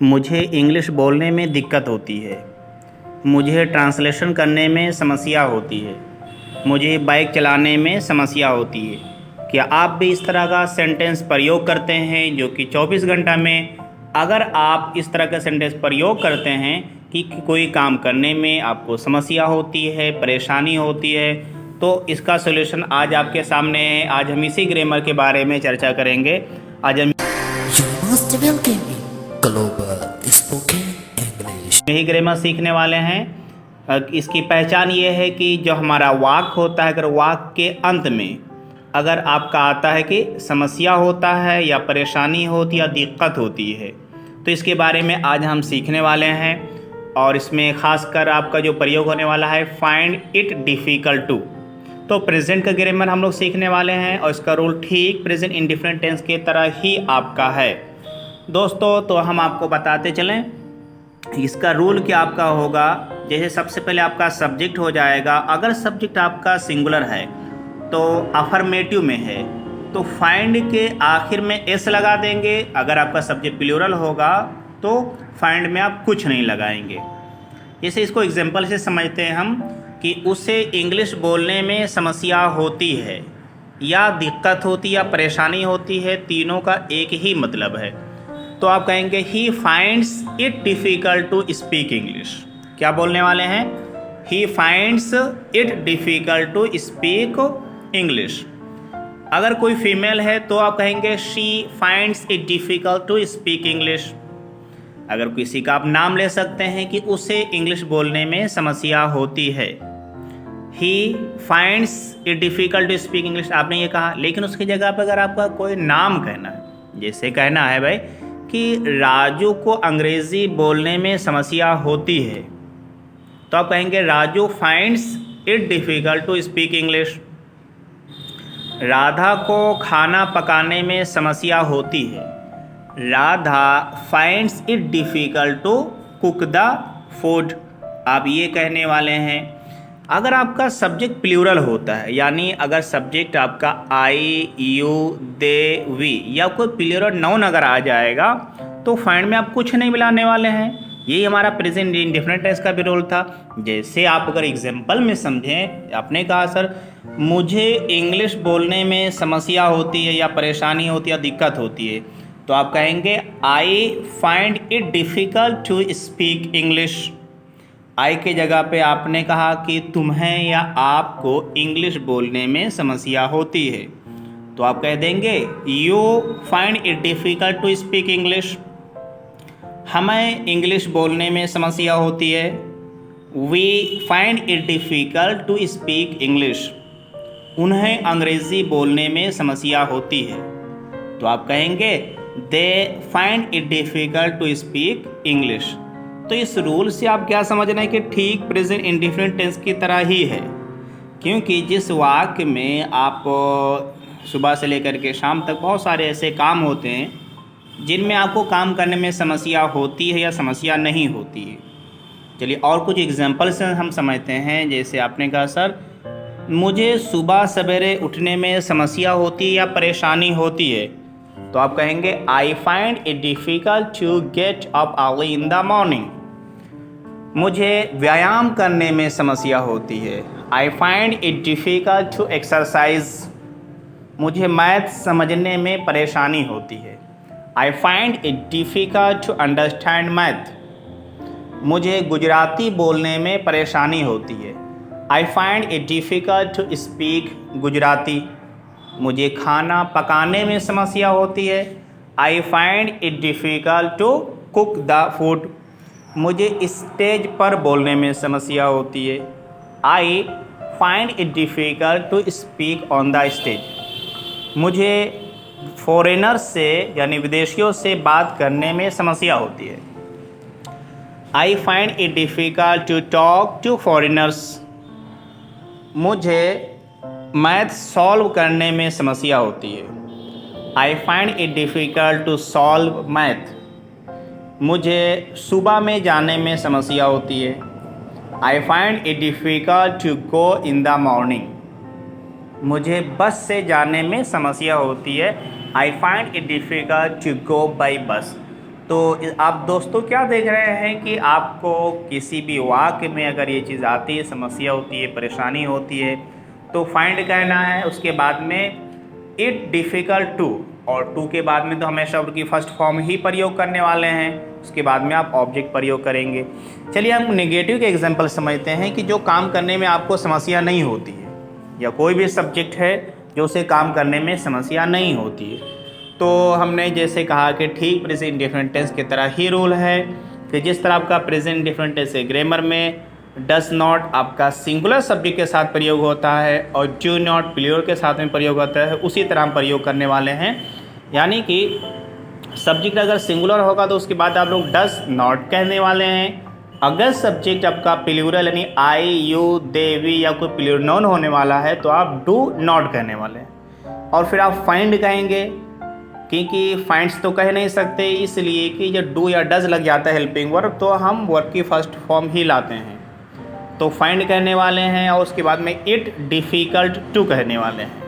मुझे इंग्लिश बोलने में दिक्कत होती है। मुझे ट्रांसलेशन करने में समस्या होती है। मुझे बाइक चलाने में समस्या होती है। क्या आप भी इस तरह का सेंटेंस प्रयोग करते हैं जो कि 24 घंटा में अगर आप इस तरह का सेंटेंस प्रयोग करते हैं कि कोई काम करने में आपको समस्या होती है, परेशानी होती है, तो इसका सॉल्यूशन आज आपके सामने है। आज हम इसी ग्रामर के बारे में चर्चा करेंगे। आज हम यही ग्रामर सीखने वाले हैं। इसकी पहचान ये है कि जो हमारा वाक्य होता है, अगर वाक्य के अंत में अगर आपका आता है कि समस्या होता है या परेशानी होती है या दिक्कत होती है, तो इसके बारे में आज हम सीखने वाले हैं। और इसमें खासकर आपका जो प्रयोग होने वाला है फाइंड इट डिफ़िकल्ट टू। तो प्रेजेंट का ग्रामर हम लोग सीखने वाले हैं और इसका रूल ठीक प्रेजेंट इंडिफरेंट टेंस के तरह ही आपका है दोस्तों। तो हम आपको बताते चलें इसका रूल क्या आपका होगा। जैसे सबसे पहले आपका सब्जेक्ट हो जाएगा। अगर सब्जेक्ट आपका सिंगुलर है तो अफर्मेटिव में है तो फाइंड के आखिर में एस लगा देंगे। अगर आपका सब्जेक्ट प्लूरल होगा तो फाइंड में आप कुछ नहीं लगाएंगे। जैसे इसको एग्जांपल से समझते हैं हम कि उसे इंग्लिश बोलने में समस्या होती है या दिक्कत होती है या परेशानी होती है, तीनों का एक ही मतलब है। तो आप कहेंगे he finds it difficult to speak English. क्या बोलने वाले हैं? He finds it difficult to speak English. अगर कोई फीमेल है तो आप कहेंगे she finds it difficult to speak English. अगर किसी का आप नाम ले सकते हैं कि उसे इंग्लिश बोलने में समस्या होती है, he finds it difficult to speak English आपने ये कहा। लेकिन उसकी जगह पर अगर आपका कोई नाम कहना है, जैसे कहना है भाई कि राजू को अंग्रेज़ी बोलने में समस्या होती है, तो आप कहेंगे Raju finds it difficult to speak English. Radha को खाना पकाने में समस्या होती है, Radha finds it difficult to cook the food. आप ये कहने वाले हैं। अगर आपका सब्जेक्ट प्लूरल होता है, यानी अगर सब्जेक्ट आपका आई, यू, दे, वी या कोई प्लूरल नाउन अगर आ जाएगा तो फाइंड में आप कुछ नहीं मिलाने वाले हैं। यही हमारा प्रेजेंट इंडिफरेंट टेंस का भी रोल था। जैसे आप अगर एग्जांपल में समझें, आपने कहा सर मुझे इंग्लिश बोलने में समस्या होती है या परेशानी होती है या दिक्कत होती है, तो आप कहेंगे I find it difficult to speak English. I के जगह पे आपने कहा कि तुम्हें या आपको इंग्लिश बोलने में समस्या होती है, तो आप कह देंगे you find it difficult to speak English. हमें इंग्लिश बोलने में समस्या होती है, we find it difficult to speak English. उन्हें अंग्रेज़ी बोलने में समस्या होती है, तो आप कहेंगे they find it difficult to speak English. तो इस रूल से आप क्या समझ रहे हैं कि ठीक प्रेजेंट इंडिफरेंट टेंस की तरह ही है, क्योंकि जिस वाक्य में आप सुबह से लेकर के शाम तक बहुत सारे ऐसे काम होते हैं जिनमें आपको काम करने में समस्या होती है या समस्या नहीं होती है। चलिए और कुछ एग्जांपल से हम समझते हैं। जैसे आपने कहा सर मुझे सुबह सवेरे उठने में समस्या होती है या परेशानी होती है, तो आप कहेंगे I find it difficult to get up early in the morning. मुझे व्यायाम करने में समस्या होती है, I find it difficult to exercise. मुझे मैथ समझने में परेशानी होती है, I find it difficult to understand math. मुझे गुजराती बोलने में परेशानी होती है, I find it difficult to speak Gujarati. मुझे खाना पकाने में समस्या होती है, I find it difficult to cook the food. मुझे स्टेज पर बोलने में समस्या होती है, I find it difficult to speak on the stage. मुझे फॉरेनर्स से यानी विदेशियों से बात करने में समस्या होती है, I find it difficult to talk to foreigners. मुझे मैथ सॉल्व करने में समस्या होती है, I find it difficult to solve math. मुझे सुबह में जाने में समस्या होती है, I find it difficult to go in the morning. मुझे बस से जाने में समस्या होती है, I find it difficult to go by bus. तो आप दोस्तों क्या देख रहे हैं कि आपको किसी भी वाक्य में अगर ये चीज़ आती है, समस्या होती है, परेशानी होती है, तो फाइंड कहना है, उसके बाद में इट डिफ़िकल्ट टू, और टू के बाद में तो हमेशा उनकी फर्स्ट फॉर्म ही प्रयोग करने वाले हैं, उसके बाद में आप ऑब्जेक्ट प्रयोग करेंगे। चलिए हम नेगेटिव के एग्जांपल समझते हैं कि जो काम करने में आपको समस्या नहीं होती है, या कोई भी सब्जेक्ट है जो उसे काम करने में समस्या नहीं होती है। तो हमने जैसे कहा कि ठीक प्रेजेंट इंडेफिनिट टेंस की तरह ही रूल है कि जिस तरह आपका प्रेजेंट इंडेफिनिट टेंस है ग्रामर में डस नॉट आपका सिंगुलर सब्जेक्ट के साथ प्रयोग होता है और डू नॉट प्लूरल के साथ में प्रयोग होता है, उसी तरह हम प्रयोग करने वाले हैं। यानी कि सब्जेक्ट अगर सिंगुलर होगा तो उसके बाद आप लोग डस नॉट कहने वाले हैं। अगर सब्जेक्ट आपका प्लूरल यानी आई, यू, दे, वी या कोई प्लूरल नाउन होने वाला है तो आप डू नॉट कहने वाले हैं। और फिर आप फाइंड कहेंगे, क्योंकि फाइंड्स तो कह नहीं सकते, इसलिए कि जब डू या डज लग जाता है हेल्पिंग वर्ब तो हम वर्ब की फर्स्ट फॉर्म ही लाते हैं। तो फाइंड कहने वाले हैं और उसके बाद में इट डिफ़िकल्ट टू कहने वाले हैं।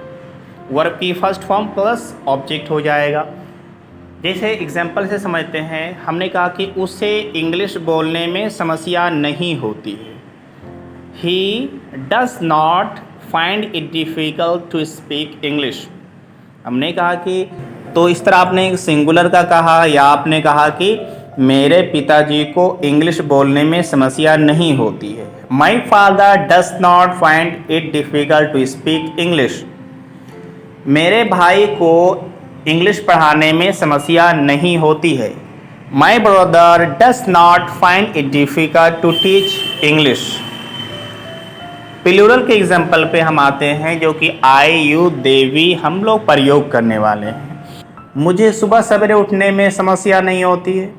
वर्ब की फर्स्ट फॉर्म प्लस ऑब्जेक्ट हो जाएगा। जैसे एग्जाम्पल से समझते हैं, हमने कहा कि उसे इंग्लिश बोलने में समस्या नहीं होती है। He does not find it difficult to speak English. हमने कहा कि तो इस तरह आपने सिंगुलर का कहा, या आपने कहा कि मेरे पिताजी को इंग्लिश बोलने में समस्या नहीं होती है। My father does not find it difficult to speak English. मेरे भाई को इंग्लिश पढ़ाने में समस्या नहीं होती है। My brother does not find it difficult to teach English. Plural के एग्जाम्पल पे हम आते हैं, जो कि आई, यू, दे, वी हम लोग प्रयोग करने वाले हैं। मुझे सुबह सवेरे उठने में समस्या नहीं होती है।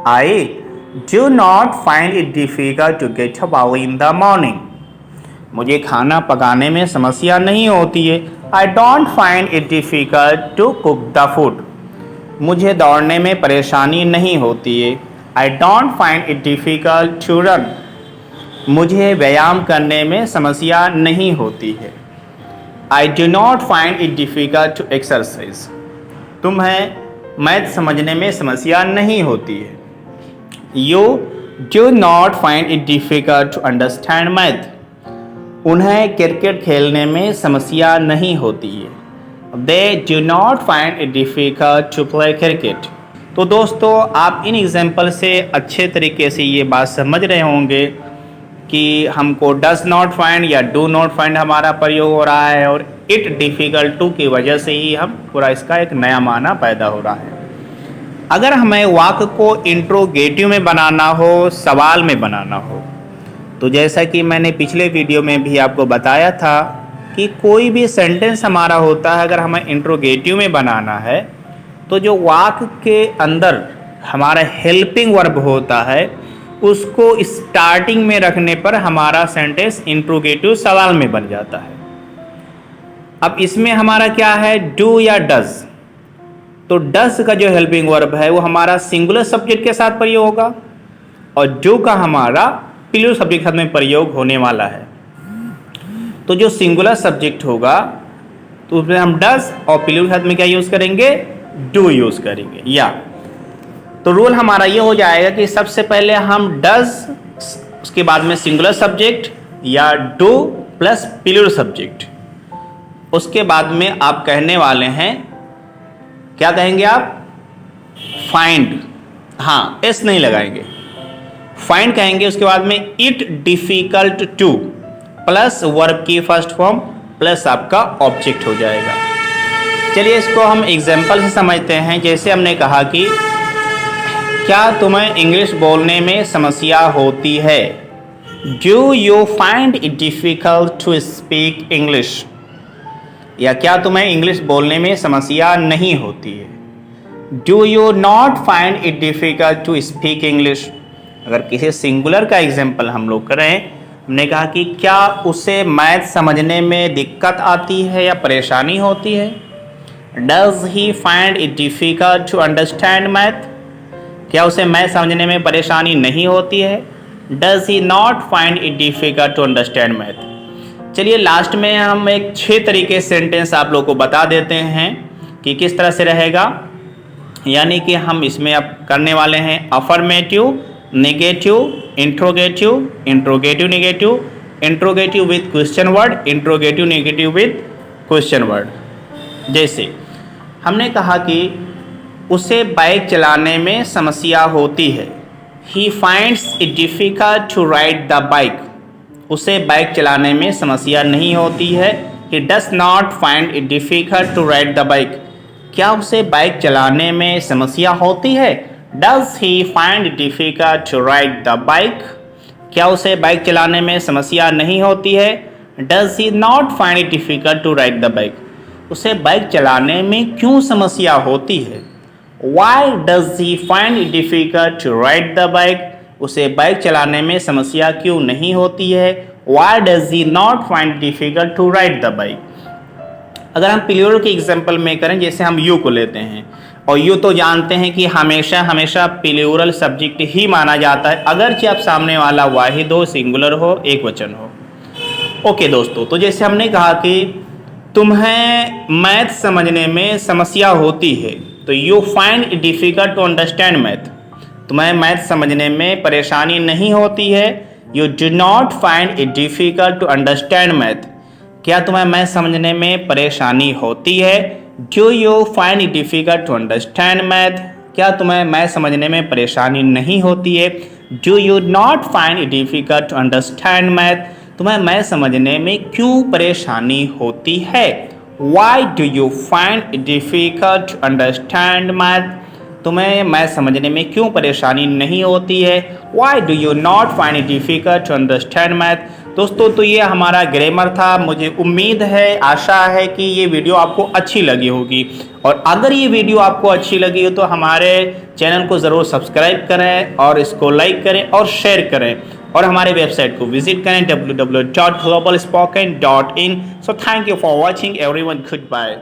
I do not find it difficult to get up in the morning. मुझे खाना पकाने में समस्या नहीं होती है। I don't find it difficult to cook the food. मुझे दौड़ने में परेशानी नहीं होती है। I don't find it difficult to run. मुझे व्यायाम करने में समस्या नहीं होती है। I do not find it difficult to exercise. तुम्हें मैथ समझने में समस्या नहीं होती है। You do not find it difficult to understand math. उन्हें क्रिकेट खेलने में समस्या नहीं होती है। They do not find it difficult to play cricket. तो दोस्तों, आप इन एग्जाम्पल से अच्छे तरीके से ये बात समझ रहे होंगे कि हमको डज नॉट फाइंड या डू नॉट फाइंड हमारा प्रयोग हो रहा है, और इट डिफ़िकल्ट टू की वजह से ही हम पूरा इसका एक नया माना पैदा हो रहा है। अगर हमें वाक्य को इंट्रोगेटिव में बनाना हो, सवाल में बनाना हो, तो जैसा कि मैंने पिछले वीडियो में भी आपको बताया था कि कोई भी सेंटेंस हमारा होता है, अगर हमें इंट्रोगेटिव में बनाना है तो जो वाक्य के अंदर हमारा हेल्पिंग वर्ब होता है उसको स्टार्टिंग में रखने पर हमारा सेंटेंस इंट्रोगेटिव सवाल में बन जाता है। अब इसमें हमारा क्या है, डू या डज। तो डज का जो हेल्पिंग वर्ब है वो हमारा सिंगुलर सब्जेक्ट के साथ प्रयोग होगा, और डू का हमारा प्लूरल सब्जेक्ट के साथ में प्रयोग होने वाला है। तो जो सिंगुलर सब्जेक्ट होगा तो उसमें हम डज, और प्लूरल के साथ में क्या यूज़ करेंगे, डू यूज़ करेंगे। या तो रूल हमारा ये हो जाएगा कि सबसे पहले हम डज, उसके बाद में सिंगुलर सब्जेक्ट या डू प्लस प्लूरल सब्जेक्ट, उसके बाद में आप कहने वाले हैं, क्या कहेंगे आप, फाइंड। हाँ, एस नहीं लगाएंगे, फाइंड कहेंगे। उसके बाद में it difficult two plus verb की फर्स्ट फॉर्म प्लस आपका ऑब्जेक्ट हो जाएगा। चलिए इसको हम एग्जाम्पल से समझते हैं। जैसे हमने कहा कि क्या तुम्हें इंग्लिश बोलने में समस्या होती है। Do you find it difficult to speak English. या क्या तुम्हें इंग्लिश बोलने में समस्या नहीं होती है। Do you not find it difficult to speak English. अगर किसी सिंगुलर का एग्जाम्पल हम लोग करें, हमने कहा कि क्या उसे मैथ समझने में दिक्कत आती है या परेशानी होती है। Does he find it difficult to understand math. क्या उसे मैथ समझने में परेशानी नहीं होती है। Does he not find it difficult to understand math. चलिए लास्ट में हम एक 6 तरीके सेंटेंस आप लोग को बता देते हैं कि किस तरह से रहेगा। यानी कि हम इसमें अब करने वाले हैं affirmative, negative, interrogative, interrogative negative, interrogative with question word, interrogative negative with question word. जैसे हमने कहा कि उसे बाइक चलाने में समस्या होती है। He finds it difficult to ride the bike. उसे बाइक चलाने में समस्या नहीं होती है। He does not find it difficult to ride the bike. क्या उसे बाइक चलाने में समस्या होती है? Does he find it difficult to ride the bike? क्या उसे बाइक चलाने में समस्या नहीं होती है? Does he not find it difficult to ride the bike? उसे बाइक चलाने में क्यों समस्या होती है? Why does he find it difficult to ride the bike? उसे बाइक चलाने में समस्या क्यों नहीं होती है? Why does he not find it difficult to ride the bike? अगर हम प्लूरल के एग्जाम्पल में करें, जैसे हम यू को लेते हैं, और यू तो जानते हैं कि हमेशा हमेशा प्लूरल सब्जेक्ट ही माना जाता है, अगरचे आप सामने वाला वाहिद हो, सिंगुलर हो, एक वचन हो। ओके दोस्तों, तो जैसे हमने कहा कि तुम्हें मैथ समझने में समस्या होती है, तो you find it difficult to understand math. तुम्हें मैथ समझने में परेशानी नहीं होती है। You do not find it difficult to understand math. क्या तुम्हें मैथ समझने में परेशानी होती है? Do you find it difficult to understand math. क्या तुम्हें मैथ समझने में परेशानी नहीं होती है? Do you not find it difficult to understand math. तुम्हें मैथ समझने में क्यों परेशानी होती है? Why do you find it difficult to understand math? तुम्हें मैथ समझने में क्यों परेशानी नहीं होती है? Why do you not find it difficult to understand math? दोस्तों, तो ये हमारा ग्रामर था। मुझे उम्मीद है, आशा है कि ये वीडियो आपको अच्छी लगी होगी, और अगर ये वीडियो आपको अच्छी लगी हो तो हमारे चैनल को ज़रूर सब्सक्राइब करें और इसको लाइक करें और शेयर करें, और हमारे वेबसाइट को विजिट करें www.globalspoken.in। So thank you for watching everyone, good bye.